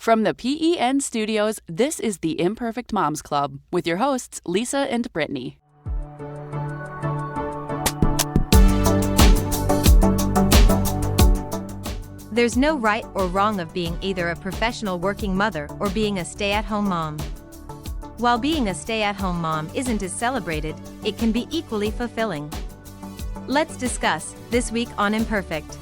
From the PEN studios, this is the Imperfect Moms Club with your hosts, Lisa and Brittany. There's no right or wrong of being either a professional working mother or being a stay-at-home mom. While being a stay-at-home mom isn't as celebrated, it can be equally fulfilling. Let's discuss this week on Imperfect.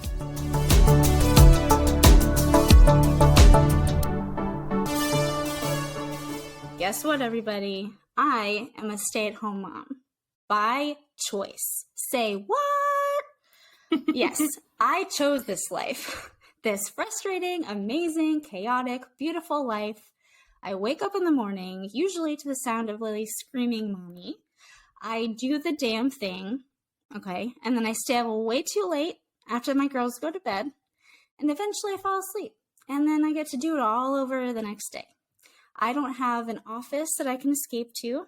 Guess what, everybody? I am a stay-at-home mom. By choice. Say what? Yes, I chose this life. This frustrating, amazing, chaotic, beautiful life. I wake up in the morning, usually to the sound of Lily screaming, "Mommy." I do the damn thing, okay? And then I stay up way too late after my girls go to bed. And eventually I fall asleep. And then I get to do it all over the next day. I don't have an office that I can escape to.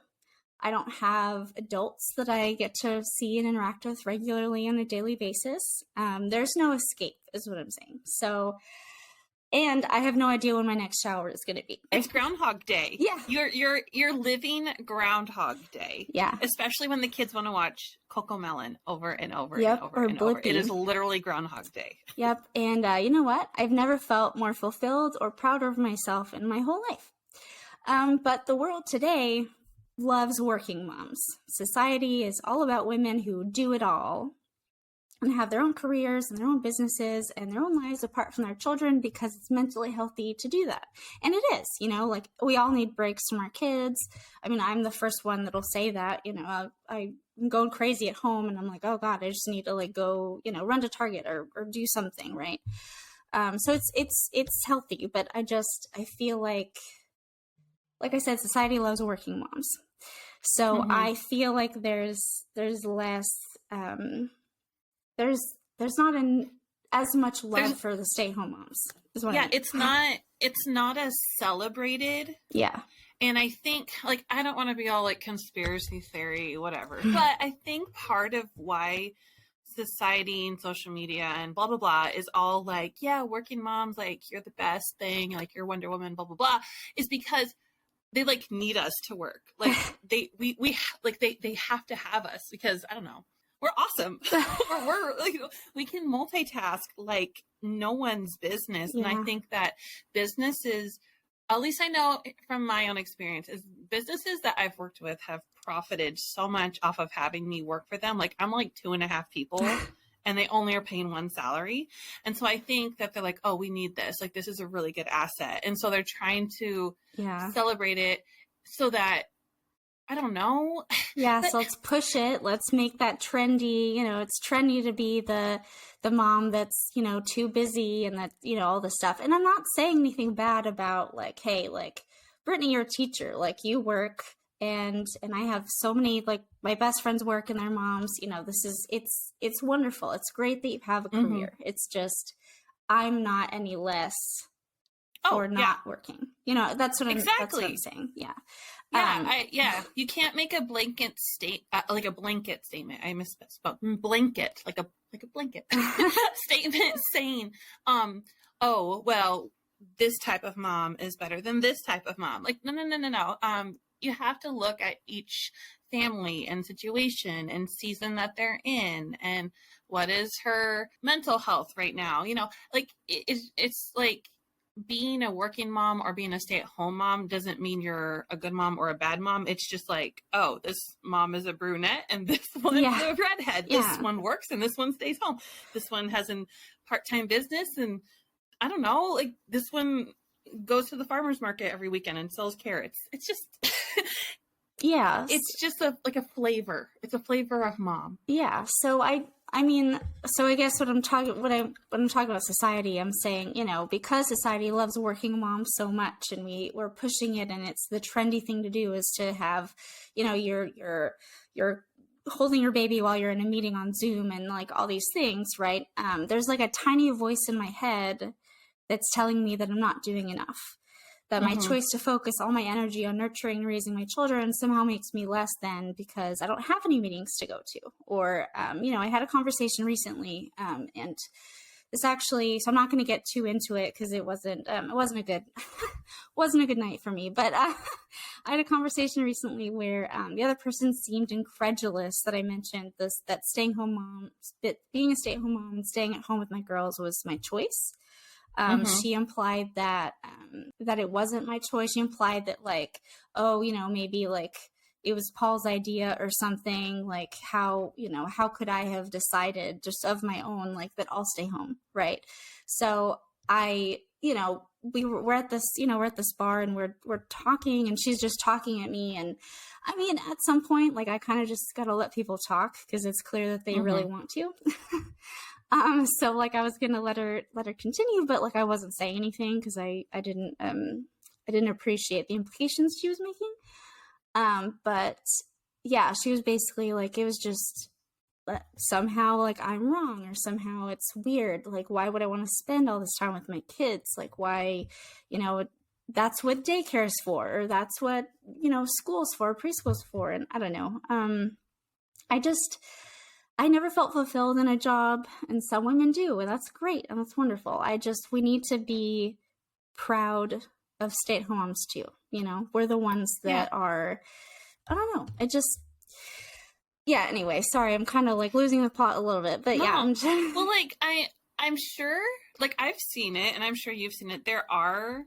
I don't have adults that I get to see and interact with regularly on a daily basis. There's no escape, is what I'm saying. So, and I have no idea when my next shower is going to be. It's Groundhog Day. Yeah. You're living Groundhog Day. Yeah. Especially when the kids want to watch Coco Melon over and over Yep, and over or and over. Blippi. It is literally Groundhog Day. Yep. And you know what? I've never felt more fulfilled or prouder of myself in my whole life. But the world today loves working moms. Society is all about women who do it all and have their own careers and their own businesses and their own lives apart from their children because it's mentally healthy to do that. And it is, like we all need breaks from our kids. I mean, I'm the first one that'll say that, I'm going crazy at home and I'm like, oh God, I just need to go, run to Target or do something. Right. So it's healthy, but I feel like I said, society loves working moms. So I feel like there's less, there's not as much love for the stay-at-home moms. Is what I mean. It's not as celebrated. Yeah. And I think, I don't want to be all conspiracy theory, whatever, but I think part of why society and social media and blah, blah, blah is all working moms, you're the best thing, you're Wonder Woman, blah, blah, blah, is because they need us to work. They have to have us because I don't know, we're awesome. we're we can multitask like no one's business. Yeah. And I think that businesses, at least I know from my own experience, is businesses that I've worked with have profited so much off of having me work for them. I'm 2.5 people. And they only are paying one salary. And so I think that they're oh, we need this. This is a really good asset. And so they're trying to celebrate it so that, I don't know. Yeah, so let's push it. Let's make that trendy. It's trendy to be the mom that's, too busy and that, all this stuff. And I'm not saying anything bad about hey, Brittany, you're a teacher. You work. And I have so many, my best friends work and their moms, it's wonderful. It's great that you have a career. It's just, I'm not any less for not working. That's what that's what I'm saying. Yeah. You can't make a blanket a blanket statement. I misspoke. Blanket, like a blanket statement saying, oh, well, this type of mom is better than this type of mom. No. You have to look at each family and situation and season that they're in and what is her mental health right now. It's being a working mom or being a stay-at-home mom doesn't mean you're a good mom or a bad mom. It's just oh, this mom is a brunette and this one is a redhead. Yeah. This one works and this one stays home. This one has a part-time business and I don't know, this one goes to the farmer's market every weekend and sells carrots. It's just yeah, it's just a flavor. It's a flavor of mom. Yeah. So I guess when I'm talking about society, I'm saying, because society loves working moms so much and we're pushing it and it's the trendy thing to do is to have, you're holding your baby while you're in a meeting on Zoom and all these things, right? There's a tiny voice in my head that's telling me that I'm not doing enough, that my choice to focus all my energy on nurturing and raising my children somehow makes me less than because I don't have any meetings to go to. Or, I had a conversation recently and this actually, so I'm not going to get too into it because it wasn't a good, wasn't a good night for me. But I had a conversation recently where the other person seemed incredulous that I mentioned this, that staying home mom, that being a stay-at-home mom and staying at home with my girls was my choice. She implied that that it wasn't my choice. She implied that like, oh, you know, maybe like it was Paul's idea or something, like how, you know, how could I have decided just of my own, like that I'll stay home. Right. So I, you know, we're at this, you know, we're at this bar and we're talking and she's just talking at me. And I mean, at some point, like I kind of just got to let people talk because it's clear that they really want to. So like I was going to let her continue, but like I wasn't saying anything because I didn't appreciate the implications she was making. But yeah, she was basically like, it was just somehow like I'm wrong or somehow it's weird. Like, why would I want to spend all this time with my kids? Like, why, you know, that's what daycare is for, or that's what, you know, school's for, preschool's for. And I don't know. I never felt fulfilled in a job, and some women do, and that's great and that's wonderful. We need to be proud of stay-at-home moms too. You know, we're the ones that are, I don't know. Anyway, sorry, I'm kind of like losing the plot a little bit, but well, like I'm sure, like I've seen it and I'm sure you've seen it. There are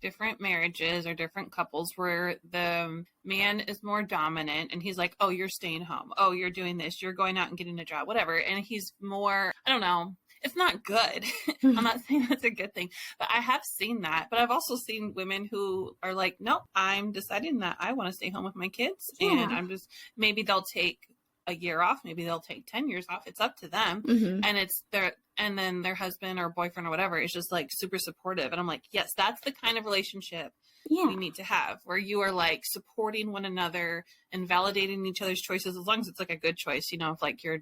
different marriages or different couples where the man is more dominant and he's like, oh, you're staying home. Oh, you're doing this. You're going out and getting a job, whatever. And he's more, I don't know. It's not good. I'm not saying that's a good thing, but I have seen that. But I've also seen women who are like, nope, I'm deciding that I want to stay home with my kids. And I'm just, maybe they'll take a year off. Maybe they'll take 10 years off. It's up to them. And then their husband or boyfriend or whatever is just like super supportive. And I'm like, yes, that's the kind of relationship we need to have, where you are like supporting one another and validating each other's choices, as long as it's like a good choice. You know, if like you're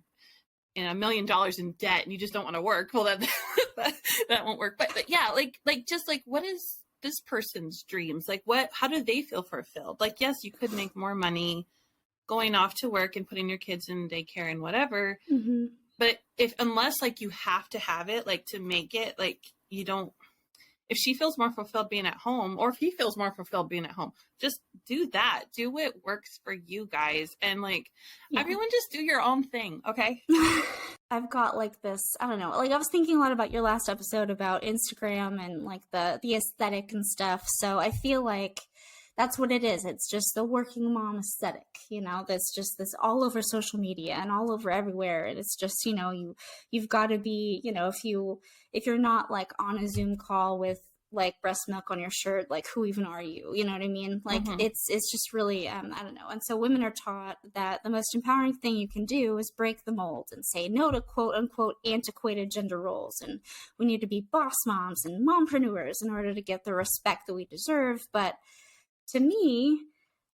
in $1 million in debt and you just don't want to work, well, that won't work. But yeah, like just like, what is this person's dreams? Like how do they feel fulfilled? Like, yes, you could make more money going off to work and putting your kids in daycare and whatever. But unless like you have to have it, like to make it, like you don't, if she feels more fulfilled being at home, or if he feels more fulfilled being at home, just do that. Do what works for you guys. And like, everyone just do your own thing. Okay. I've got like this, I don't know, like I was thinking a lot about your last episode about Instagram and like the aesthetic and stuff. So I feel like that's what it is. It's just the working mom aesthetic, you know, that's just this all over social media and all over everywhere. And it's just, you know, you've got to be, you know, if you're not like on a Zoom call with like breast milk on your shirt, like who even are you? You know what I mean? Like it's just really, I don't know. And so women are taught that the most empowering thing you can do is break the mold and say no to quote unquote antiquated gender roles. And we need to be boss moms and mompreneurs in order to get the respect that we deserve. But to me,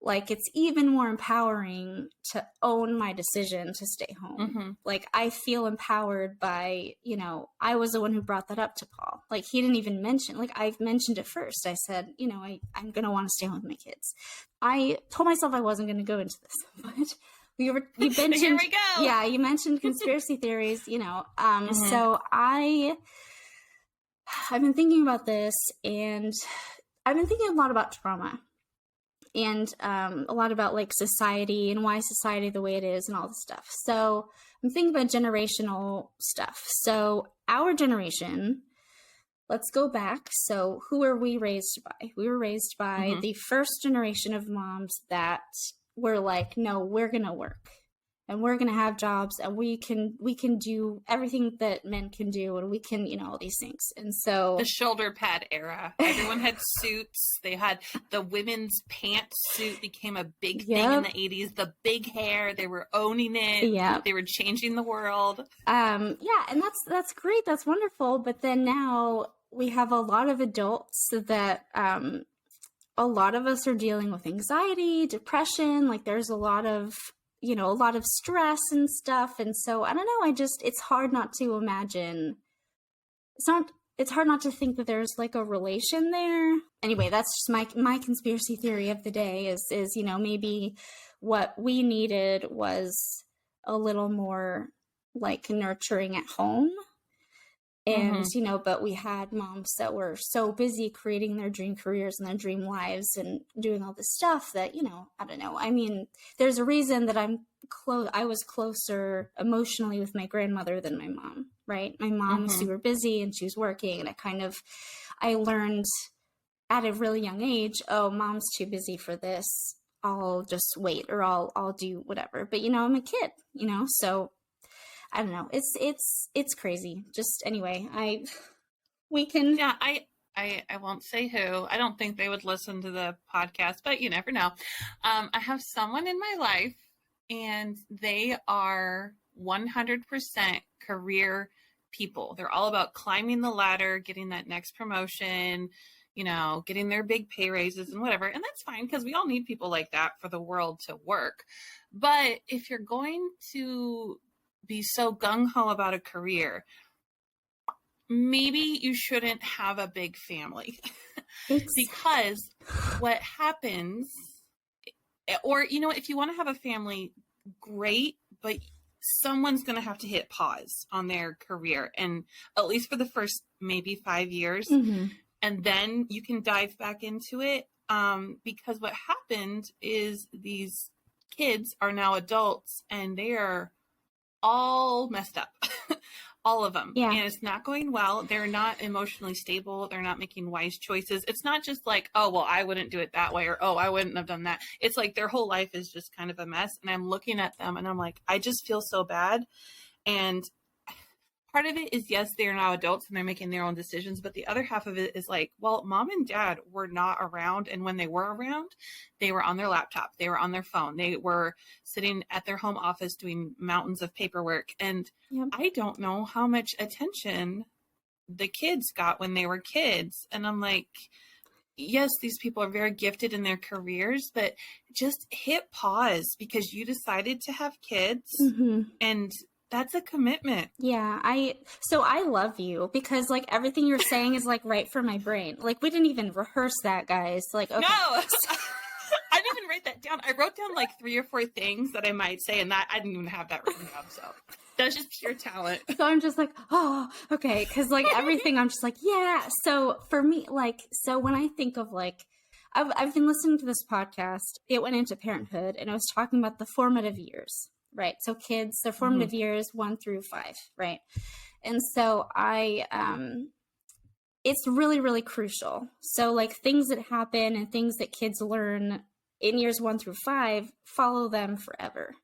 like, it's even more empowering to own my decision to stay home. Like, I feel empowered by, you know, I was the one who brought that up to Paul. Like, he didn't even mention, like, I've mentioned it first. I said, you know, I'm going to want to stay home with my kids. I told myself I wasn't going to go into this, but you mentioned, here we go. Yeah, you mentioned conspiracy theories, you know. So I've been thinking about this, and I've been thinking a lot about trauma. And a lot about like society and why society the way it is and all this stuff. So I'm thinking about generational stuff. So our generation, let's go back. So who were we raised by? We were raised by the first generation of moms that were like, no, we're going to work and we're going to have jobs and we can do everything that men can do and we can, you know, all these things. And so the shoulder pad era, everyone had suits. They had the women's pantsuit became a big thing in the 80s, the big hair, they were owning it. Yeah. They were changing the world. And that's great. That's wonderful. But then now we have a lot of adults that, a lot of us are dealing with anxiety, depression. Like there's a lot of stress and stuff. And so I don't know, it's hard not to imagine. It's hard not to think that there's like a relation there. Anyway, that's just my conspiracy theory of the day is, you know, maybe what we needed was a little more like nurturing at home. And, you know, but we had moms that were so busy creating their dream careers and their dream lives and doing all this stuff that, you know, I don't know. I mean, there's a reason that I was closer emotionally with my grandmother than my mom, right? My mom was super busy and she was working, and I learned at a really young age, oh, mom's too busy for this. I'll just wait, or I'll do whatever. But, you know, I'm a kid, you know, so I don't know. It's crazy. Just anyway, we can. Yeah, I won't say who. I don't think they would listen to the podcast, but you never know. I have someone in my life, and they are 100% career people. They're all about climbing the ladder, getting that next promotion, you know, getting their big pay raises and whatever. And that's fine, because we all need people like that for the world to work. But if you're going to be so gung-ho about a career, maybe you shouldn't have a big family. Because what happens, or, you know, if you want to have a family, great, but someone's going to have to hit pause on their career, and at least for the first maybe 5 years, and then you can dive back into it. Because what happened is these kids are now adults, and they are all messed up. All of them. Yeah. And it's not going well. They're not emotionally stable. They're not making wise choices. It's not just like, oh, well, I wouldn't do it that way, or, oh, I wouldn't have done that. It's like their whole life is just kind of a mess. And I'm looking at them and I'm like, I just feel so bad. And part of it is, yes, they're now adults and they're making their own decisions. But the other half of it is like, well, mom and dad were not around. And when they were around, they were on their laptop. They were on their phone. They were sitting at their home office doing mountains of paperwork. And I don't know how much attention the kids got when they were kids. And I'm like, yes, these people are very gifted in their careers, but just hit pause, because you decided to have kids, and that's a commitment. Yeah, I love you, because like everything you're saying is like right for my brain. Like, we didn't even rehearse that, guys. Like, okay. No, I didn't even write that down. I wrote down like 3 or 4 things that I might say, and that I didn't even have that written down. So that's just pure talent. So I'm just like, oh, okay. Cause like everything, I'm just like, yeah. So for me, like, so when I think of like, I've been listening to this podcast, it went into parenthood, and it was talking about the formative years. Right. So kids, their formative years 1 through 5. Right. And so it's really, really crucial. So like things that happen and things that kids learn in years 1 through 5 follow them forever.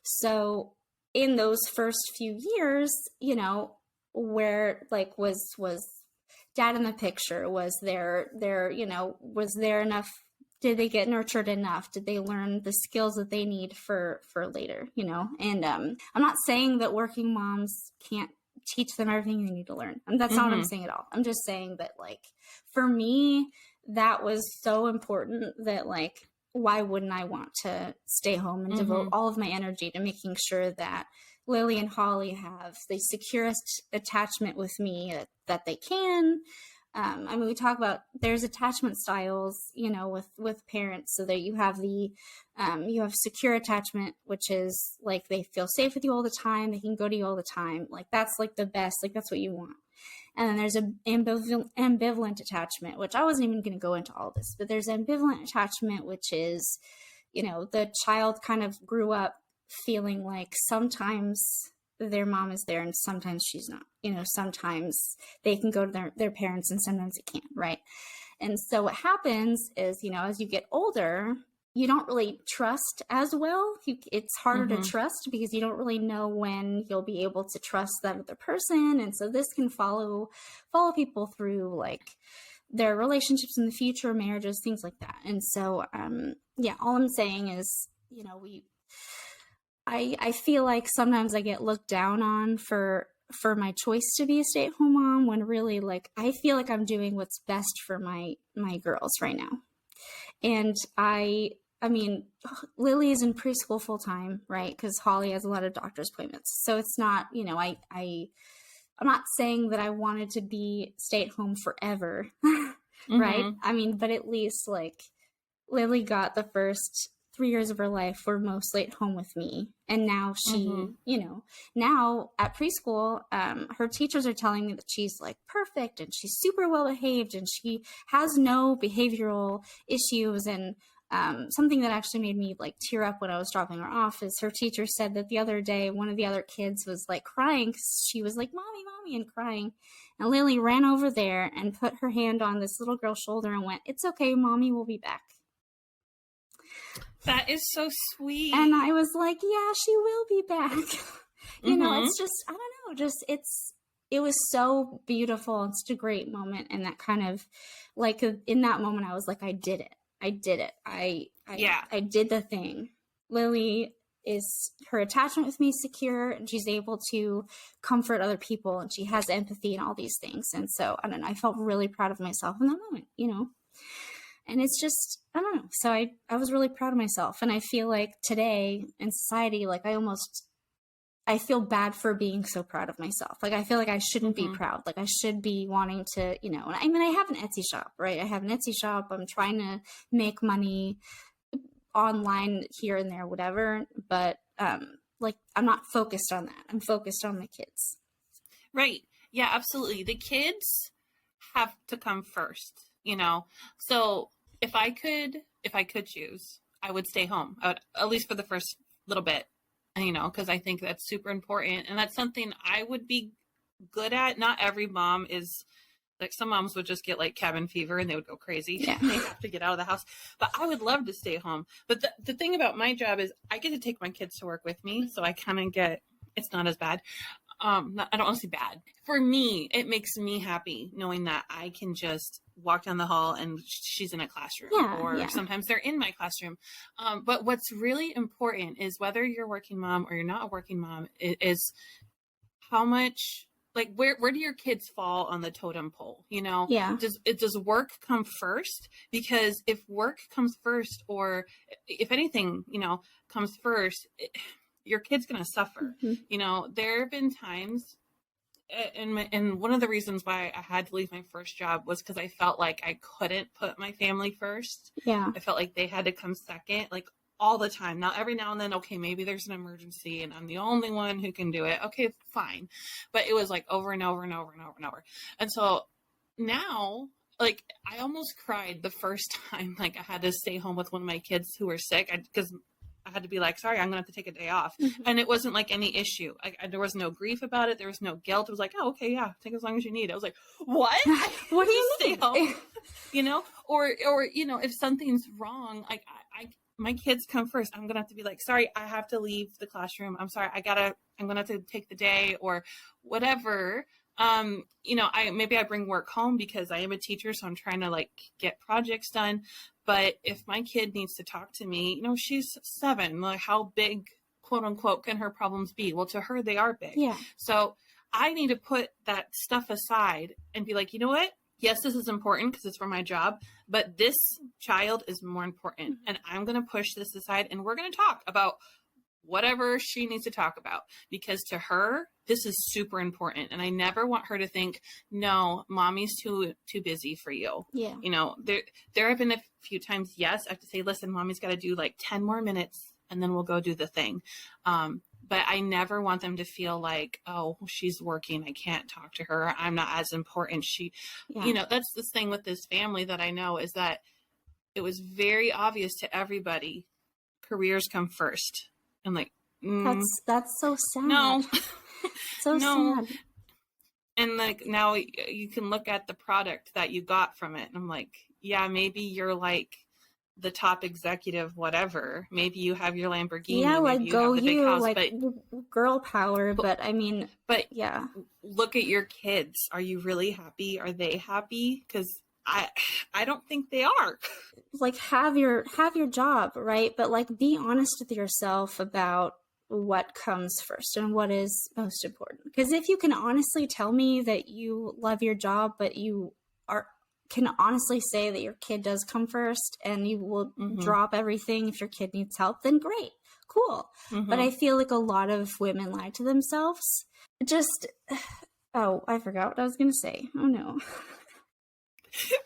So in those first few years, you know, where like was dad in the picture? Was there, you know, was there enough? Did they get nurtured enough? Did they learn the skills that they need for later, you know? And I'm not saying that working moms can't teach them everything they need to learn. And that's not what I'm saying at all. I'm just saying that, like, for me, that was so important that, like, why wouldn't I want to stay home and devote all of my energy to making sure that Lily and Holly have the securest attachment with me that they can. I mean, we talk about there's attachment styles, you know, with parents, so that you have you have secure attachment, which is like they feel safe with you all the time. They can go to you all the time. Like that's like the best, like that's what you want. And then there's an ambivalent attachment, which I wasn't even going to go into all this, but there's ambivalent attachment, which is, you know, the child kind of grew up feeling like sometimes their mom is there and sometimes she's not, you know, sometimes they can go to their parents and sometimes they can't, right? And so what happens is, you know, as you get older, you don't really trust as well. It's harder to trust because you don't really know when you'll be able to trust that other person. And so this can follow people through like their relationships in the future, marriages, things like that. And so, yeah, all I'm saying is, you know, I feel like sometimes I get looked down on for my choice to be a stay-at-home mom, when really, like, I feel like I'm doing what's best for my girls right now. And I mean, Lily is in preschool full time, right? Because Holly has a lot of doctor's appointments. So it's not, you know, I'm not saying that I wanted to be stay-at-home forever, right? I mean, but at least like Lily got the first 3 years of her life were mostly at home with me. And now she, now at preschool, her teachers are telling me that she's like perfect and she's super well behaved and she has no behavioral issues. And something that actually made me like tear up when I was dropping her off is her teacher said that the other day, one of the other kids was like crying because she was like, mommy, mommy, and crying. And Lily ran over there and put her hand on this little girl's shoulder and went, it's okay, mommy will be back. That is so sweet. And I was like, yeah, she will be back. It's just, I don't know, it was so beautiful and such a great moment. And that kind of like in that moment, I was like, I did it. I did the thing. Lily her attachment with me is secure and she's able to comfort other people and she has empathy and all these things. And so, I don't know, I felt really proud of myself in that moment, and it's just, I don't know. So I was really proud of myself. And I feel like today in society, like I feel bad for being so proud of myself. Like, I feel like I shouldn't be proud. Like, I should be wanting to, and I mean, I have an Etsy shop, right? I have an Etsy shop. I'm trying to make money online here and there, whatever. But, like, I'm not focused on that. I'm focused on my kids. Right. Yeah, absolutely. The kids have to come first, So if I could choose, I would stay home, at least for the first little bit. Because I think that's super important. And that's something I would be good at. Not every mom is like, some moms would just get like cabin fever and they would go crazy. Yeah. They have to get out of the house. But I would love to stay home. But the thing about my job is I get to take my kids to work with me. So I kind of it's not as bad. I don't want to say bad. For me, it makes me happy knowing that I can just walk down the hall and she's in a classroom, or sometimes they're in my classroom. But what's really important is whether you're a working mom or you're not a working mom is how much, like, where do your kids fall on the totem pole? Does work come first? Because if work comes first, or if anything, comes first, your kid's going to suffer. There have been times, and one of the reasons why I had to leave my first job was because I felt like I couldn't put my family first. Yeah. I felt like they had to come second, like all the time. Now, every now and then, okay, maybe there's an emergency and I'm the only one who can do it. Okay, fine. But it was like over and over and over and over and over. And so now, like, I almost cried the first time, like, I had to stay home with one of my kids who were sick because I had to be like, sorry, I'm going to have to take a day off. And it wasn't like any issue. There was no grief about it. There was no guilt. It was like, oh, okay, yeah, take as long as you need. I was like, what? What do you stay home? Or, if something's wrong, like my kids come first. I'm going to have to be like, sorry, I have to leave the classroom. I'm sorry. I'm going to have to take the day or whatever. I bring work home because I am a teacher. So I'm trying to like get projects done. But if my kid needs to talk to me, she's 7, like, how big, quote unquote, can her problems be? Well, to her, they are big. Yeah. So I need to put that stuff aside and be like, you know what? Yes, this is important because it's for my job, but this child is more important. And I'm going to push this aside and we're going to talk about whatever she needs to talk about, because to her, this is super important. And I never want her to think, no, mommy's too busy for you. Yeah. There have been a few times, yes, I have to say, listen, mommy's got to do like 10 more minutes and then we'll go do the thing. But I never want them to feel like, oh, she's working, I can't talk to her, I'm not as important. That's the thing with this family that I know is that it was very obvious to everybody, careers come first. I'm like, that's so sad. No, so sad. And like, now you can look at the product that you got from it. And I'm like, yeah, maybe you're like the top executive, whatever. Maybe you have your Lamborghini. Yeah, like you go have the big house, like girl power. But I mean, yeah. Look at your kids. Are you really happy? Are they happy? Because I don't think they are. Like, have your job, right? But like, be honest with yourself about what comes first and what is most important. Because if you can honestly tell me that you love your job, but you can honestly say that your kid does come first and you will drop everything if your kid needs help, then great, cool. But I feel like a lot of women lie to themselves. I forgot what I was going to say. Oh no.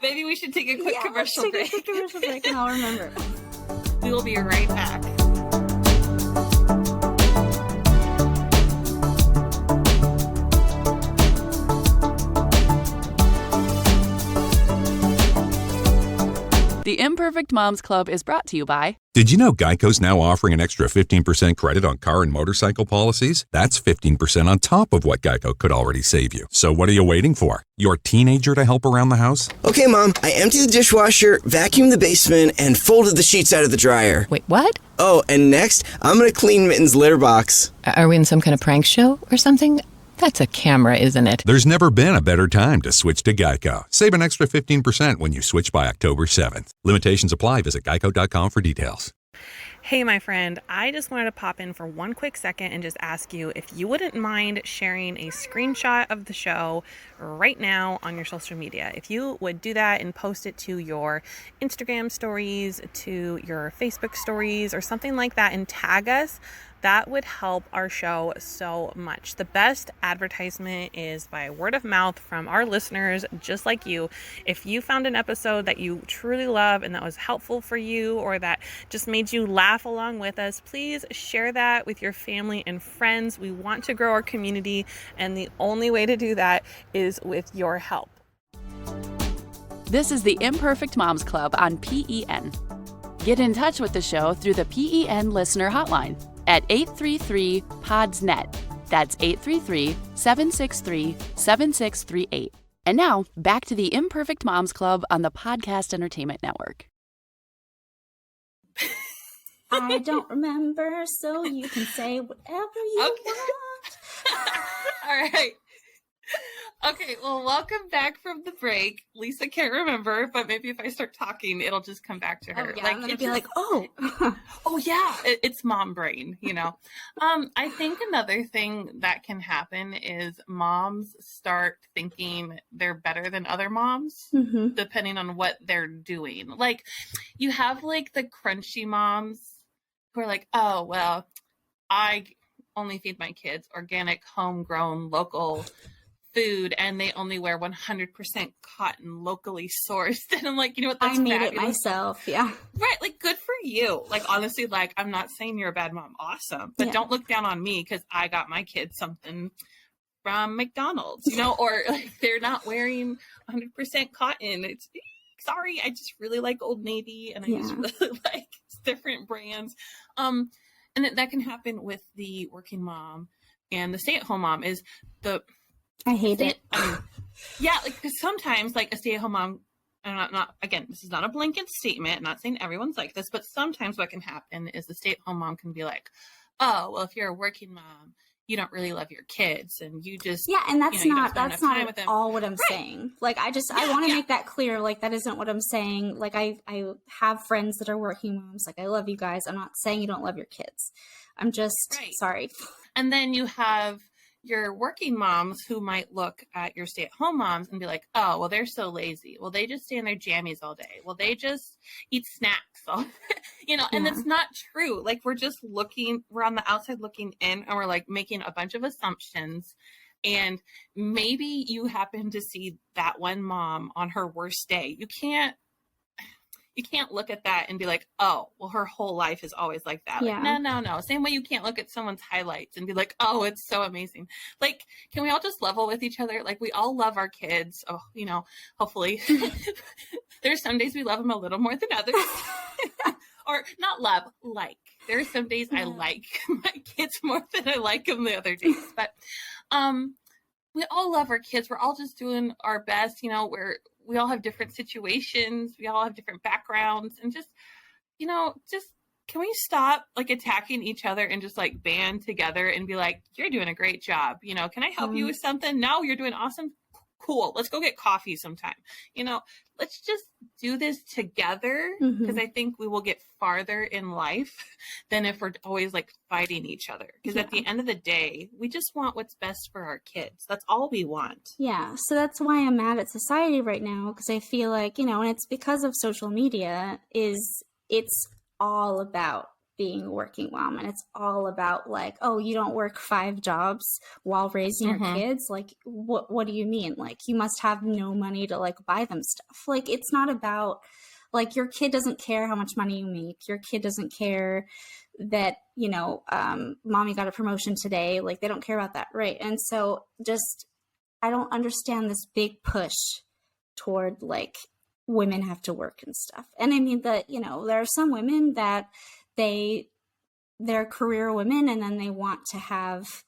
Maybe we should take a quick commercial break. Take a quick commercial break and I'll remember. We will be right back. The Imperfect Moms Club is brought to you by... Did you know Geico's now offering an extra 15% credit on car and motorcycle policies? That's 15% on top of what Geico could already save you. So what are you waiting for? Your teenager to help around the house? Okay, Mom, I emptied the dishwasher, vacuumed the basement, and folded the sheets out of the dryer. Wait, what? Oh, and next, I'm going to clean Mitten's litter box. Are we in some kind of prank show or something? That's a camera, isn't it? There's never been a better time to switch to Geico. Save an extra 15% when you switch by October 7th. Limitations apply. Visit geico.com for details. Hey, my friend, I just wanted to pop in for one quick second and just ask you if you wouldn't mind sharing a screenshot of the show right now on your social media. If you would do that and post it to your Instagram stories, to your Facebook stories, or something like that and tag us, that would help our show so much. The best advertisement is by word of mouth from our listeners, just like you. If you found an episode that you truly love and that was helpful for you, or that just made you laugh along with us, please share that with your family and friends. We want to grow our community, and the only way to do that is with your help. This is the Imperfect Moms Club on PEN. Get in touch with the show through the PEN listener hotline at 833-PODS-NET. That's 833-763-7638. And now, back to the Imperfect Moms Club on the Podcast Entertainment Network. I don't remember, so you can say whatever you want. All right. Okay, well, welcome back from the break. Lisa can't remember, but maybe if I start talking, it'll just come back to her. Oh, yeah, I'm going to be like, oh. Oh, yeah, it's mom brain, you know. I think another thing that can happen is moms start thinking they're better than other moms, depending on what they're doing. Like, you have, like, the crunchy moms who are like, oh, well, I only feed my kids organic, homegrown, local food, and they only wear 100% cotton, locally sourced. And I'm like, you know what? That's I made fabulous. it myself. Yeah. Right. Like, good for you. Like, honestly, like, I'm not saying you're a bad mom. Awesome. But don't look down on me because I got my kids something from McDonald's, you know, or like they're not wearing 100% cotton. It's sorry. I just really like Old Navy, and I just really like different brands. And that can happen with the working mom and the stay-at-home mom is I hate it. I mean, yeah, like, because sometimes, like, a stay-at-home mom, and not again, this is not a blanket statement, I'm not saying everyone's like this, but sometimes what can happen is the stay-at-home mom can be like, oh, well, if you're a working mom, you don't really love your kids, and you just and that's not at all what I'm saying. Like, I want to make that clear. Like, that isn't what I'm saying. Like, I have friends that are working moms. Like, I love you guys. I'm not saying you don't love your kids. I'm just sorry. And then you have your working moms who might look at your stay-at-home moms and be like, oh, well, they're so lazy. Well, they just stay in their jammies all day. Well, they just eat snacks all you know, and it's not true. Like, we're on the outside looking in, and we're like making a bunch of assumptions. And maybe you happen to see that one mom on her worst day. You can't look at that and be like, oh, well, her whole life is always like that. Like, no. Same way you can't look at someone's highlights and be like, oh, it's so amazing. Like, can we all just level with each other? Like, we all love our kids. Oh, you know, hopefully. There's some days we love them a little more than others. Or not love, like. There are some days I like my kids more than I like them the other days. But we all love our kids. We're all just doing our best. You know, we all have different situations. We all have different backgrounds, and just can we stop like attacking each other and just like band together and be like, you're doing a great job. You know, can I help you with something? No, you're doing awesome. Cool. Let's go get coffee sometime. You know, let's just do this together, because I think we will get farther in life than if we're always like fighting each other. Because at the end of the day, we just want what's best for our kids. That's all we want. Yeah. So that's why I'm mad at society right now, because I feel like, you know, and it's because of social media, it's all about being a working mom, and it's all about like, oh, you don't work 5 jobs while raising your kids. Like, what do you mean? Like, you must have no money to like buy them stuff. Like, it's not about Like, your kid doesn't care how much money you make. Your kid doesn't care that, mommy got a promotion today. Like, they don't care about that. Right. And so I don't understand this big push toward like women have to work and stuff. And I mean that, there are some women that they're career women, and then they want to have,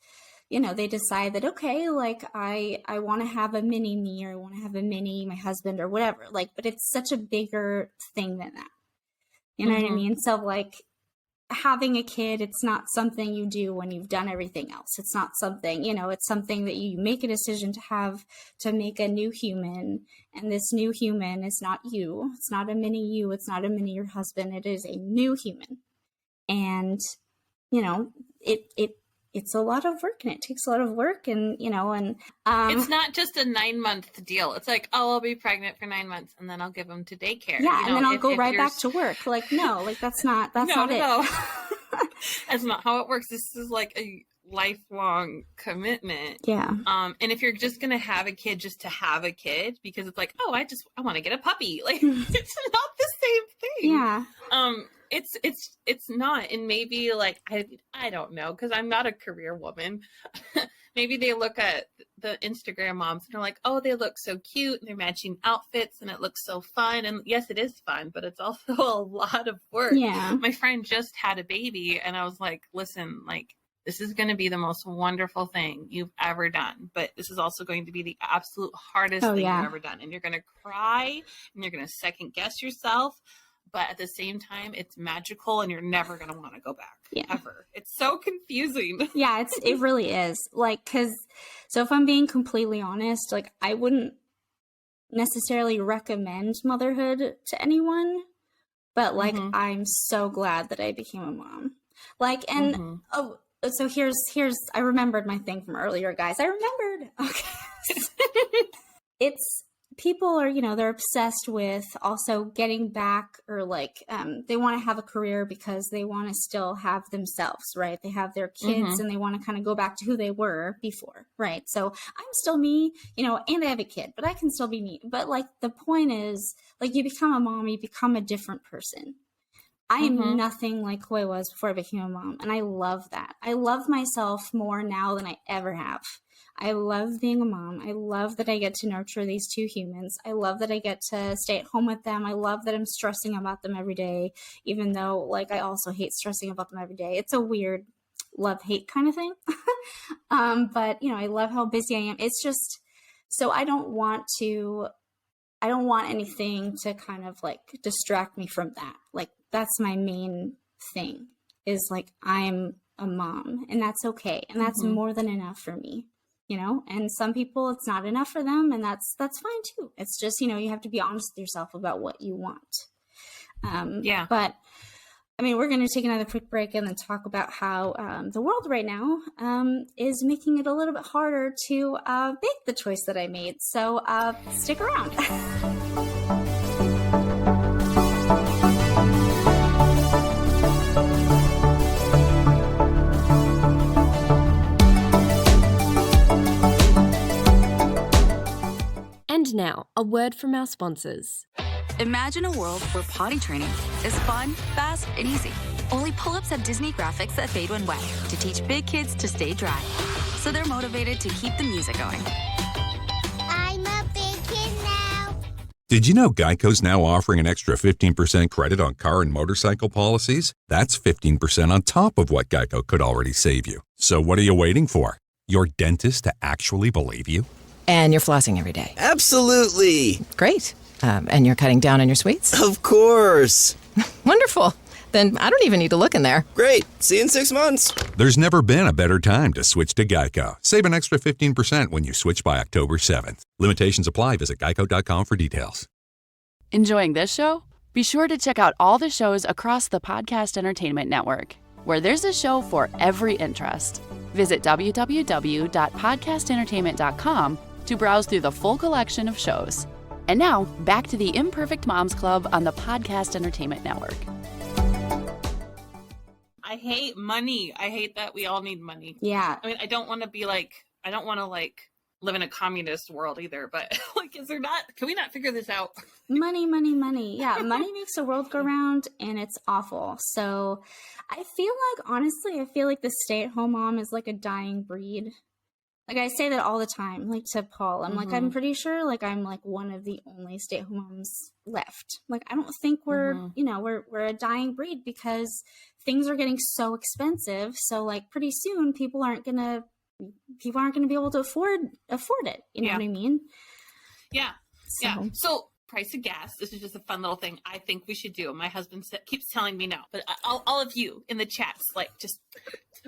they decide that, okay, like I want to have a mini me, or I want to have a mini my husband or whatever. Like, but it's such a bigger thing than that. You know what I mean? So like, having a kid, it's not something you do when you've done everything else. It's not something, it's something that you make a decision to have, to make a new human. And this new human is not you. It's not a mini you. It's not a mini your husband. It is a new human. And, it's a lot of work, and it takes a lot of work, and it's not just a 9-month deal. It's like, oh, I'll be pregnant for 9 months and then I'll give them to daycare. Yeah, and then I'll go right back to work. Like, no, like that's not it. No. That's not how it works. This is like a lifelong commitment. Yeah. And if you're just gonna have a kid just to have a kid because it's like, oh, I want to get a puppy, like it's not the same thing. Yeah. It's not. And maybe like I don't know, because I'm not a career woman. Maybe they look at the Instagram moms and they're like, oh, they look so cute and they're matching outfits and it looks so fun. And yes, it is fun, but it's also a lot of work. Yeah. My friend just had a baby and I was like, listen, like, this is going to be the most wonderful thing you've ever done, but this is also going to be the absolute hardest thing you've ever done. And you're going to cry and you're going to second guess yourself. But at the same time, it's magical and you're never going to want to go back ever. It's so confusing. Yeah, it really is. Like, so if I'm being completely honest, like I wouldn't necessarily recommend motherhood to anyone, but like, I'm so glad that I became a mom. Like, and so here's, I remembered my thing from earlier, guys. I remembered. Okay. It's, people are, they're obsessed with also getting back, or like, they want to have a career because they want to still have themselves, right? They have their kids and they want to kind of go back to who they were before, right? So I'm still me, and I have a kid, but I can still be me. But like, the point is, like, you become a mom, you become a different person. I am nothing like who I was before I became a mom. And I love that. I love myself more now than I ever have. I love being a mom. I love that I get to nurture these two humans. I love that I get to stay at home with them. I love that I'm stressing about them every day, even though like I also hate stressing about them every day. It's a weird love-hate kind of thing. But I love how busy I am. It's just, so I don't want anything to kind of like distract me from that. Like, that's my main thing, is like, I'm a mom, and that's okay. And that's more than enough for me, and some people it's not enough for them, and that's fine too. It's just, you have to be honest with yourself about what you want. But I mean, we're going to take another quick break and then talk about how the world right now is making it a little bit harder to make the choice that I made. So stick around. And now, a word from our sponsors. Imagine a world where potty training is fun, fast, and easy. Only pull-ups have Disney graphics that fade when wet to teach big kids to stay dry. So they're motivated to keep the music going. I'm a big kid now. Did you know Geico's now offering an extra 15% credit on car and motorcycle policies? That's 15% on top of what Geico could already save you. So what are you waiting for? Your dentist to actually believe you? And you're flossing every day. Absolutely. Great. And you're cutting down on your sweets? Of course. Wonderful. Then I don't even need to look in there. Great. See you in 6 months. There's never been a better time to switch to Geico. Save an extra 15% when you switch by October 7th. Limitations apply. Visit geico.com for details. Enjoying this show? Be sure to check out all the shows across the Podcast Entertainment Network, where there's a show for every interest. Visit www.podcastentertainment.com to browse through the full collection of shows. And now, back to the Imperfect Moms Club on the Podcast Entertainment Network. I hate money. I hate that we all need money. Yeah. I mean, I don't want to live in a communist world either, but like, can we not figure this out? Money, money, money. Yeah, money makes the world go round, and it's awful. So I feel like, honestly, the stay-at-home mom is like a dying breed. Like, I say that all the time, like, to Paul. I'm like, I'm pretty sure, like, I'm like one of the only stay-at-home moms left. Like, I don't think we're, we're a dying breed, because things are getting so expensive. So, like, pretty soon people aren't gonna be able to afford it. You know what I mean? Yeah. Yeah. So price of gas. This is just a fun little thing I think we should do. My husband keeps telling me no, but all of you in the chats, like, just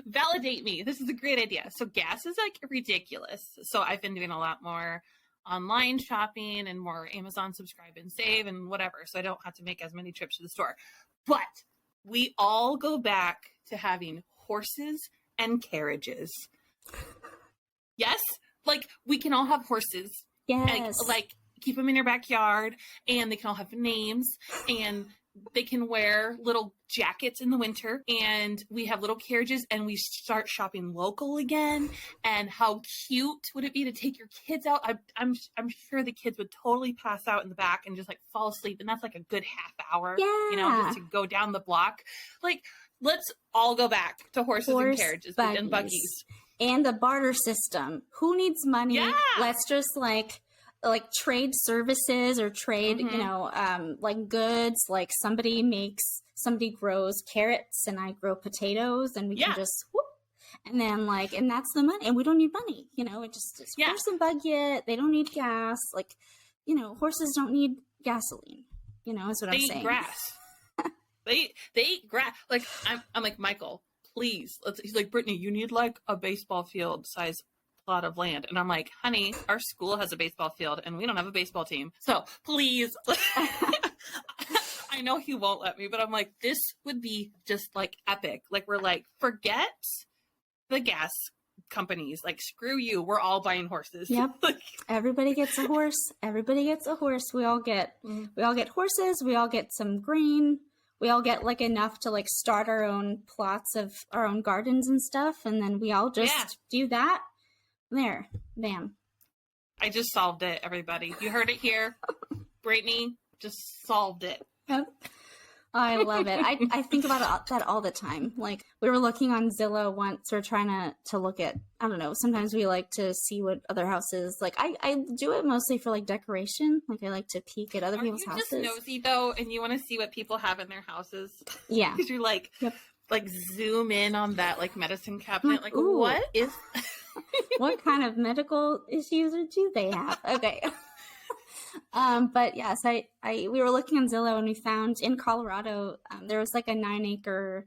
validate me. This is a great idea. So gas is like ridiculous. So I've been doing a lot more online shopping and more Amazon subscribe and save and whatever. So I don't have to make as many trips to the store. But we all go back to having horses and carriages. Yes? Like, we can all have horses. Yes. And, like, keep them in your backyard, and they can all have names, and they can wear little jackets in the winter, and we have little carriages, and we start shopping local again. And how cute would it be to take your kids out? I'm sure the kids would totally pass out in the back and just like fall asleep, and that's like a good half hour, just to go down the block. Like, let's all go back to horses and carriages and buggies. And the barter system. Who needs money? Yeah. Let's just like trade services or trade, like goods. Like, somebody grows carrots and I grow potatoes, and we can just whoop. And then and that's the money. And we don't need money. It's horse and buggy. They don't need gas. Like, horses don't need gasoline. Is what I'm saying. They eat grass. They eat grass. Like, I'm like, Michael, please. He's like, Brittany, you need like a baseball field size plot of land. And I'm like, honey, our school has a baseball field and we don't have a baseball team. So please. I know he won't let me, but I'm like, this would be just like epic. Like, we're like, forget the gas companies. Like, screw you. We're all buying horses. Yep. Everybody gets a horse. Everybody gets a horse. We all get horses. We all get some grain. We all get like enough to like start our own plots of our own gardens and stuff. And then we all just do that. There. Bam. I just solved it, everybody. You heard it here. Brittany just solved it. Yep. I love it. I think about that all the time. Like, we were looking on Zillow once. We're trying to look at, I don't know, sometimes we like to see what other houses, like, I do it mostly for like decoration. Like, I like to peek at other people's houses. Are you just nosy though, and you want to see what people have in their houses? Yeah. Because you're like, like, zoom in on that like medicine cabinet. Like, ooh, what is... what kind of medical issues do they have? Okay. But yes, we were looking on Zillow, and we found in Colorado, there was like a 9-acre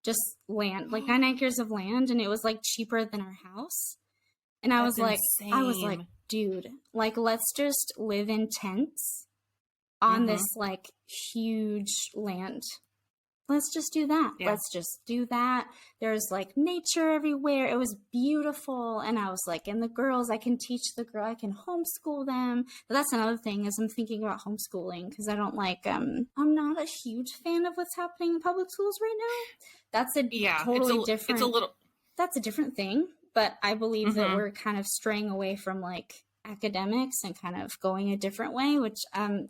just land, like 9 acres of land, and it was like cheaper than our house. And I was like, dude, like, let's just live in tents on this like huge land. Let's just do that. Yeah. Let's just do that. There's like nature everywhere. It was beautiful. And I was like, and the girls, I can homeschool them. But that's another thing, is I'm thinking about homeschooling, because I don't like, I'm not a huge fan of what's happening in public schools right now. That's that's a different thing. But I believe that we're kind of straying away from like academics and kind of going a different way, which,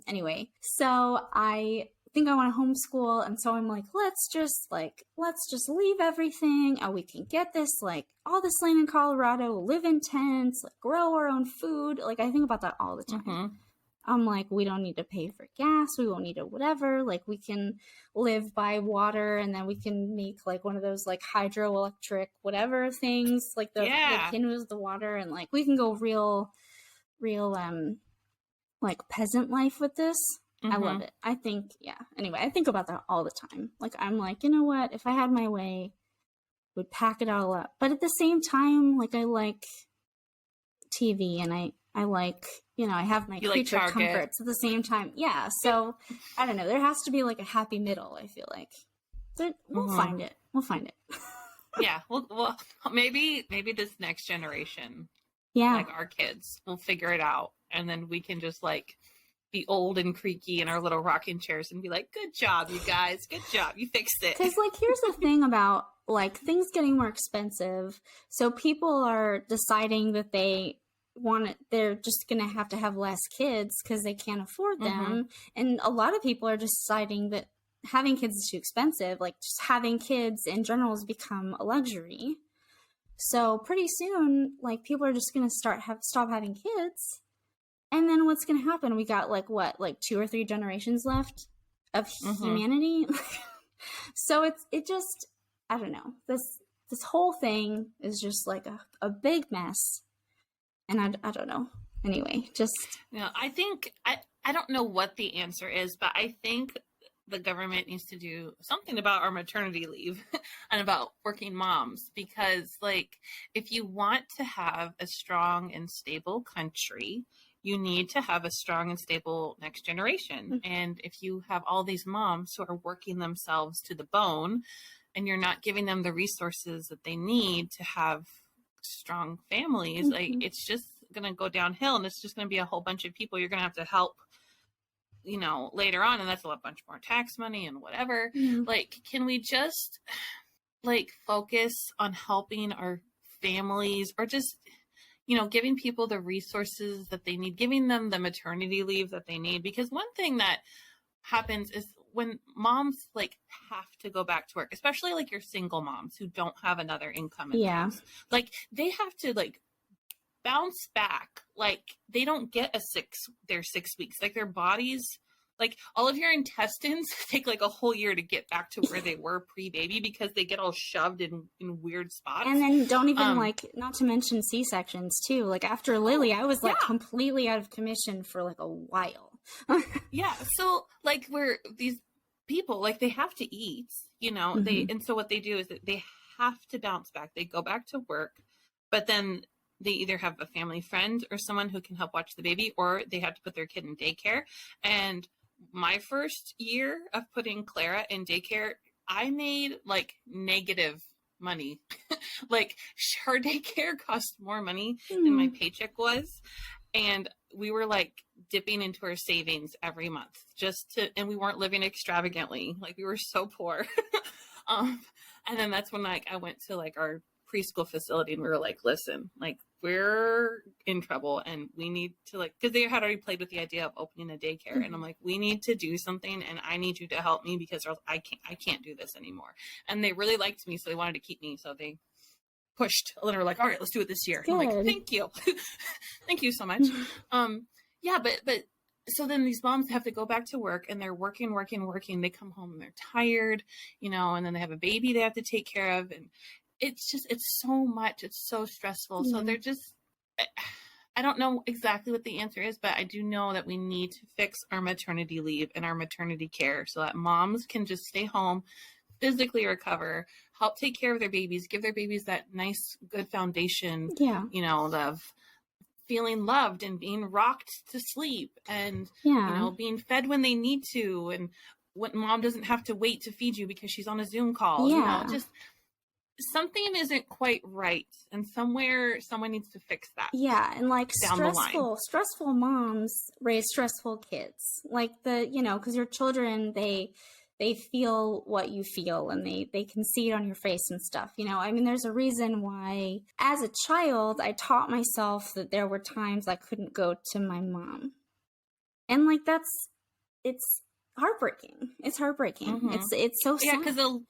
anyway. So I think I want to homeschool, and so I'm like, let's just leave everything, and we can get this, like, all this land in Colorado, live in tents, like, grow our own food. Like, I think about that all the time. I'm like, we don't need to pay for gas, we won't need to whatever, like, we can live by water, and then we can make like one of those like hydroelectric whatever things, like the canoes, the water, and like we can go real like peasant life with this. I love it. I think, anyway, I think about that all the time. Like, I'm like, you know what? If I had my way, would pack it all up. But at the same time, like, I like TV, and I like, I have my creature comforts at the same time. Yeah. So I don't know. There has to be like a happy middle, I feel like. We'll find it. We'll find it. Yeah. Well, maybe this next generation, like our kids, will figure it out. And then we can just like be old and creaky in our little rocking chairs and be like, good job, you guys. Good job. You fixed it. Because, like, here's the thing about, like, things getting more expensive. So people are deciding that they they're just going to have less kids because they can't afford them. And a lot of people are just deciding that having kids is too expensive. Like, just having kids in general has become a luxury. So pretty soon, like, people are just going to stop having kids. And then what's going to happen? We got like 2 or 3 generations left of humanity. So it just, I don't know. This whole thing is just like a big mess. And I don't know. Anyway, just. I think, I don't know what the answer is, but I think the government needs to do something about our maternity leave and about working moms, because, like, if you want to have a strong and stable country, you need to have a strong and stable next generation. And if you have all these moms who are working themselves to the bone and you're not giving them the resources that they need to have strong families, like, it's just going to go downhill, and it's just going to be a whole bunch of people you're going to have to help, later on. And that's a bunch more tax money and whatever. Like, can we just focus on helping our families, or just, giving people the resources that they need, giving them the maternity leave that they need? Because one thing that happens is when moms have to go back to work, especially your single moms who don't have another income in the house, they have to bounce back. They don't get their 6 weeks. Their bodies, all of your intestines take a whole year to get back to where they were pre-baby, because they get all shoved in weird spots. And then don't even not to mention C-sections too. After Lily, I was completely out of commission for a while. Yeah. So where these people, they have to eat, and so what they do is that they have to bounce back. They go back to work, but then they either have a family friend or someone who can help watch the baby, or they have to put their kid in daycare. And my first year of putting Clara in daycare, I made negative money. Her daycare cost more money than my paycheck was. And we were dipping into our savings every month and we weren't living extravagantly. We were so poor. And then that's when I went to our preschool facility, and we were listen, we're in trouble, and we need to because they had already played with the idea of opening a daycare, and I'm we need to do something, and I need you to help me, because I can't do this anymore. And they really liked me, so they wanted to keep me, so they pushed a little, all right, let's do it this year. And I'm thank you. Thank you so much. Yeah, but so then these moms have to go back to work, and they're working. They come home and they're tired, and then they have a baby they have to take care of, and it's so much. It's so stressful. So they're just, I don't know exactly what the answer is, but I do know that we need to fix our maternity leave and our maternity care so that moms can just stay home, physically recover, help take care of their babies, give their babies that nice, good foundation, of feeling loved and being rocked to sleep, and, being fed when they need to. And when mom doesn't have to wait to feed you because she's on a Zoom call, just something isn't quite right, and somewhere someone needs to fix that. Yeah, and stressful moms raise stressful kids. Because your children, they feel what you feel, and they can see it on your face and stuff. There's a reason why as a child I taught myself that there were times I couldn't go to my mom. And it's heartbreaking. It's heartbreaking. It's so sad. Yeah, because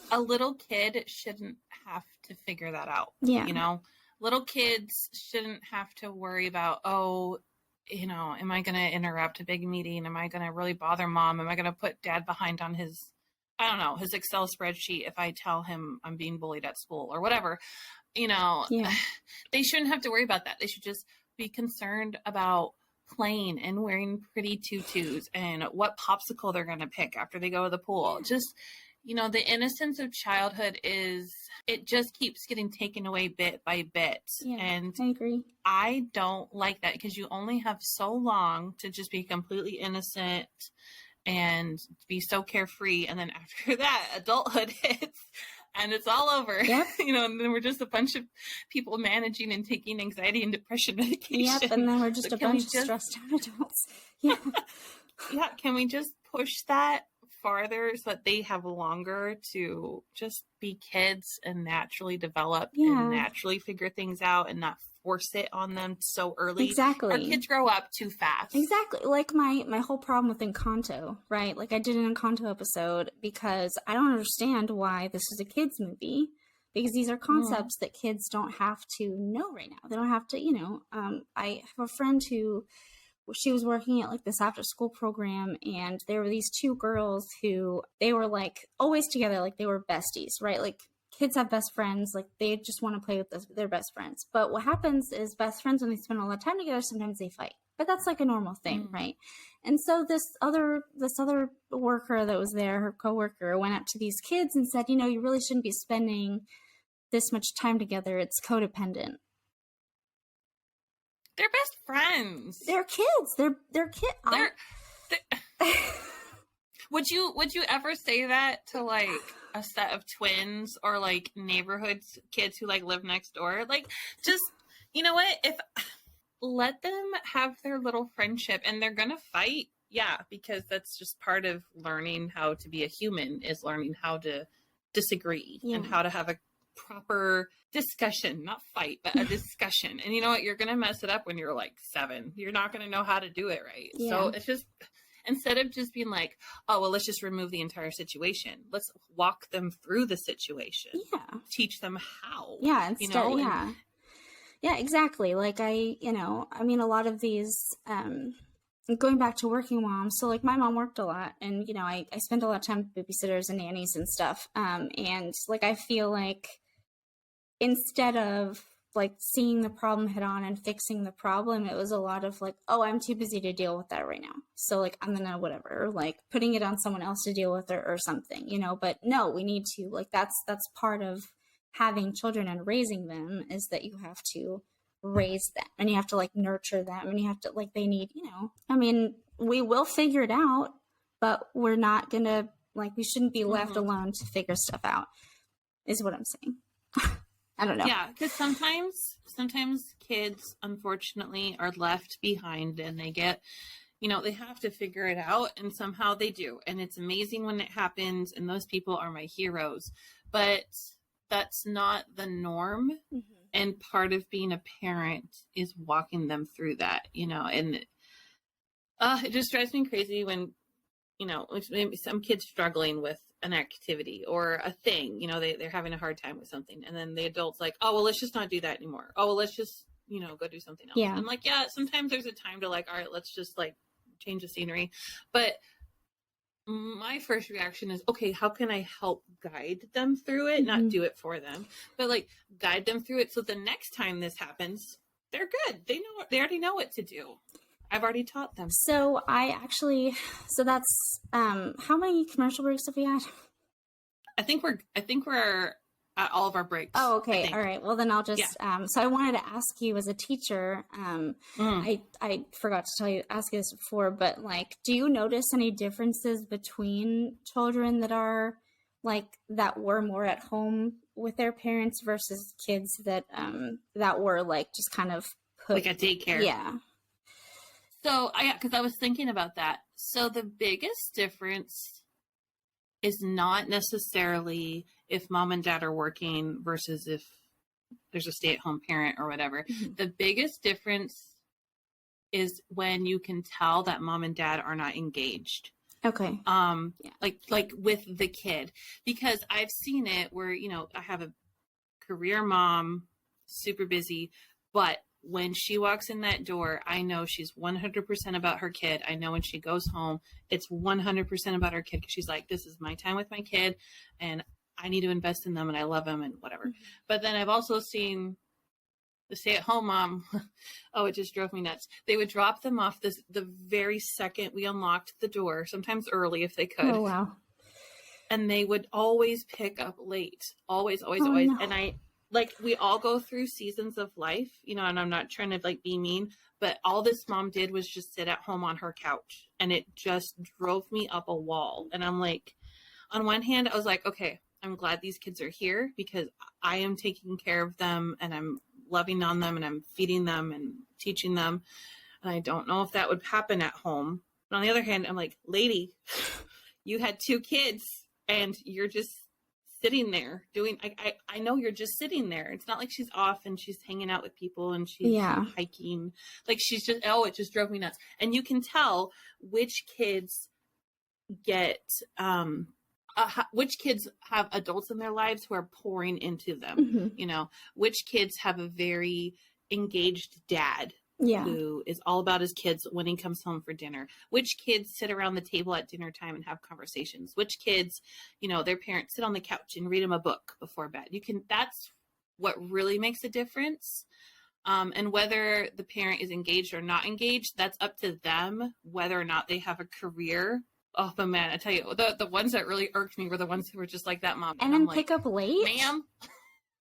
a little kid shouldn't have to figure that out. Yeah. Little kids shouldn't have to worry about, am I going to interrupt a big meeting? Am I going to really bother mom? Am I going to put dad behind on his Excel spreadsheet if I tell him I'm being bullied at school or whatever? They shouldn't have to worry about that. They should just be concerned about playing and wearing pretty tutus and what popsicle they're going to pick after they go to the pool. Just, the innocence of childhood it just keeps getting taken away bit by bit. Yeah, and I agree. I don't like that, because you only have so long to just be completely innocent and be so carefree. And then after that, adulthood hits and it's all over. Yep. And then we're just a bunch of people managing and taking anxiety and depression medication. Yep, and then we're just a bunch of stressed out adults. Yeah. Yeah, can we just push that farther so that they have longer to just be kids and naturally develop Yeah. and naturally figure things out and not force it on them so early. Exactly. Our kids grow up too fast. Exactly. Like my whole problem with Encanto, right? Like I did an Encanto episode because I don't understand why this is a kids movie, because these are concepts that kids don't have to know right now. They don't have to, I have a friend who, she was working at like this after school program, and there were these two girls who, they were like always together, like they were besties, right? Like kids have best friends, like they just want to play with their best friends. But what happens is best friends, when they spend a lot of time together, sometimes they fight. But that's like a normal thing, right? And so this other worker that was there, her coworker, went up to these kids and said, you really shouldn't be spending this much time together. It's codependent. They're best friends. They're kids. They're kids. Would you ever say that to like a set of twins or like neighborhood kids who like live next door? Like, just, you know what? Let them have their little friendship, and they're gonna fight. Yeah, because that's just part of learning how to be a human, is learning how to disagree and how to have a proper discussion, not fight, but a discussion. And you know what? You're going to mess it up when you're like 7. You're not going to know how to do it right. Yeah. So it's just, instead of just being like, oh, well, let's just remove the entire situation. Let's walk them through the situation. Yeah. Teach them how. Yeah. Yeah, exactly. Like a lot of these, going back to working moms. So like my mom worked a lot, and, I spent a lot of time with babysitters and nannies and stuff. And like, I feel like instead of like seeing the problem head on and fixing the problem, it was a lot of like, oh, I'm too busy to deal with that right now. So like, I'm gonna whatever, like putting it on someone else to deal with it or something, but no, we need to, like, that's part of having children and raising them, is that you have to raise them and you have to like nurture them, and you have to like, they need, we will figure it out, but we're not gonna, like, we shouldn't be left alone to figure stuff out, is what I'm saying. I don't know. Yeah, because sometimes kids, unfortunately, are left behind, and they get, they have to figure it out, and somehow they do. And it's amazing when it happens, and those people are my heroes. But that's not the norm. Mm-hmm. And part of being a parent is walking them through that, and it just drives me crazy when, maybe some kids struggling with an activity or a thing, they're having a hard time with something. And then the adult's like, oh, well, let's just not do that anymore. Oh, well, let's just, go do something else. Yeah. And like, yeah, sometimes there's a time to like, all right, let's just like change the scenery. But my first reaction is, okay, how can I help guide them through it? Not do it for them, but like guide them through it. So the next time this happens, they're good. They already know what to do. I've already taught them. So that's, how many commercial breaks have we had? I think we're at all of our breaks. Oh, okay. All right. Well, then I'll just, so I wanted to ask you as a teacher, I forgot to ask you this before, but like, do you notice any differences between children that are like, that were more at home with their parents versus kids that were like, just kind of put like at daycare? Yeah. So because I was thinking about that. So the biggest difference is not necessarily if mom and dad are working versus if there's a stay-at-home parent or whatever. Mm-hmm. The biggest difference is when you can tell that mom and dad are not engaged. Okay. Like with the kid, because I've seen it where, I have a career mom, super busy, but when she walks in that door, I know she's 100% about her kid. I know when she goes home, it's 100% about her kid, because she's like, this is my time with my kid and I need to invest in them and I love them and whatever. Mm-hmm. But then I've also seen the stay-at-home mom. Oh, it just drove me nuts. They would drop them off the very second we unlocked the door, sometimes early if they could. Oh, wow. And they would always pick up late. Always. No. And we all go through seasons of life, and I'm not trying to like be mean, but all this mom did was just sit at home on her couch, and it just drove me up a wall. And I'm like, on one hand, I was like, okay, I'm glad these kids are here because I am taking care of them and I'm loving on them and I'm feeding them and teaching them. And I don't know if that would happen at home. But on the other hand, I'm like, lady, you had 2 kids and you're just sitting there doing, I know you're just sitting there. It's not like she's off and she's hanging out with people and she's hiking. Like she's just, it just drove me nuts. And you can tell which kids get, which kids have adults in their lives who are pouring into them, you know, which kids have a very engaged dad who is all about his kids when he comes home for dinner, which kids sit around the table at dinner time and have conversations, which kids, you know, their parents sit on the couch and read them a book before bed. That's what really makes a difference. And whether the parent is engaged or not engaged, that's up to them, whether or not they have a career. Oh, but man, I tell you, the ones that really irked me were the ones who were just like that mom. And then pick up late? Ma'am?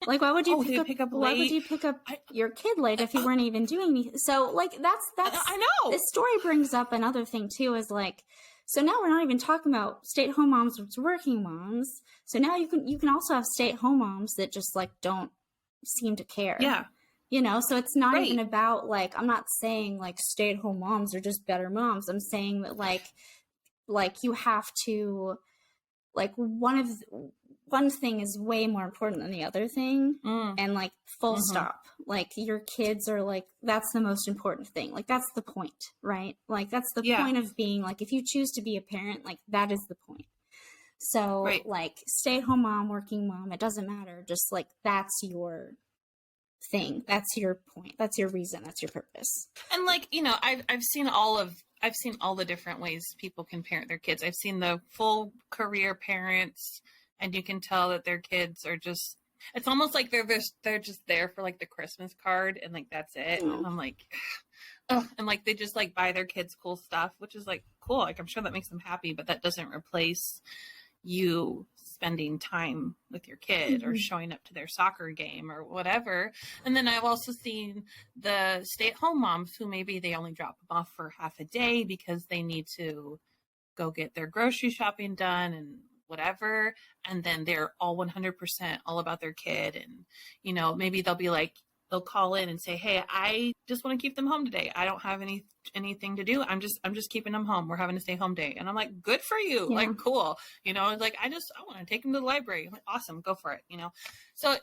Like, why would you pick up late? Why would you pick up your kid late if you weren't even doing anything? So, like, that's I know. This story brings up another thing, too, is like, so now we're not even talking about stay-at-home moms versus working moms. So now you can also have stay-at-home moms that just, like, don't seem to care. Yeah. You know, so it's not even about, like, I'm not saying, like, stay-at-home moms are just better moms. I'm saying that, like you have to, like, one thing is way more important than the other thing, and like full stop. Like your kids are like, that's the most important thing. Like that's the point, right? Like that's the point of being, like, if you choose to be a parent, like that is the point. So like stay-at-home mom, working mom, it doesn't matter. Just like that's your thing. That's your point. That's your reason. That's your purpose. And like, you know, I've seen all the different ways people can parent their kids. I've seen the full career parents, and you can tell that their kids are just, it's almost like they're just there for like the Christmas card and like that's it. And I'm like, oh, and like they just like buy their kids cool stuff, which is like cool. Like I'm sure that makes them happy, but that doesn't replace you spending time with your kid or showing up to their soccer game or whatever. And then I've also seen the stay-at-home moms who maybe they only drop them off for half a day because they need to go get their grocery shopping done and whatever. And then they're all 100% all about their kid. And, you know, maybe they'll call in and say, hey, I just want to keep them home today. I don't have anything to do. I'm just keeping them home. We're having a stay home day. And I'm like, good for you. Yeah. Like, cool. You know, like, I want to take them to the library. I'm like, awesome. Go for it. You know? So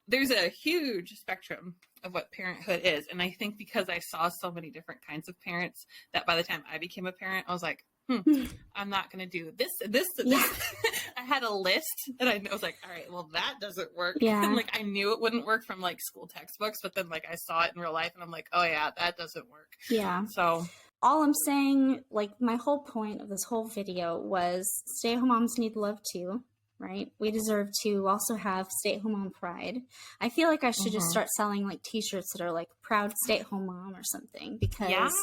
there's a huge spectrum of what parenthood is. And I think because I saw so many different kinds of parents that by the time I became a parent, I was like, I'm not going to do this. I had a list and I was like, all right, well, that doesn't work. Yeah. And like, I knew it wouldn't work from like school textbooks, but then like I saw it in real life and I'm like, oh yeah, that doesn't work. Yeah. So all I'm saying, like my whole point of this whole video was stay-at-home moms need love too, right? We deserve to also have stay-at-home mom pride. I feel like I should just start selling like t-shirts that are like proud stay-at-home mom or something because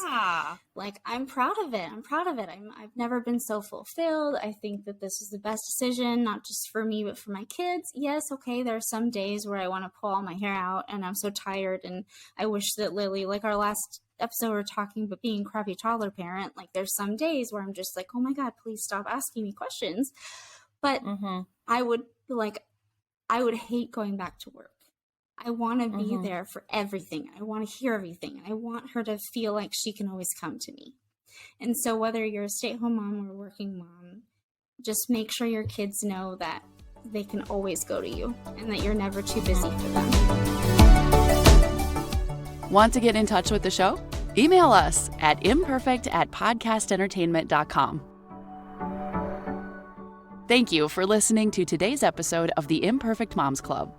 like I'm proud of it. I've never been so fulfilled. I think that this is the best decision, not just for me, but for my kids. Yes. Okay. There are some days where I want to pull all my hair out and I'm so tired. And I wish that Lily, like our last episode, we were talking about being a crappy toddler parent. Like there's some days where I'm just like, oh my God, please stop asking me questions. But I would hate going back to work. I want to be there for everything. I want to hear everything. And I want her to feel like she can always come to me. And so whether you're a stay-at-home mom or a working mom, just make sure your kids know that they can always go to you and that you're never too busy for them. Want to get in touch with the show? Email us at imperfect@podcastentertainment.com. Thank you for listening to today's episode of the Imperfect Moms Club.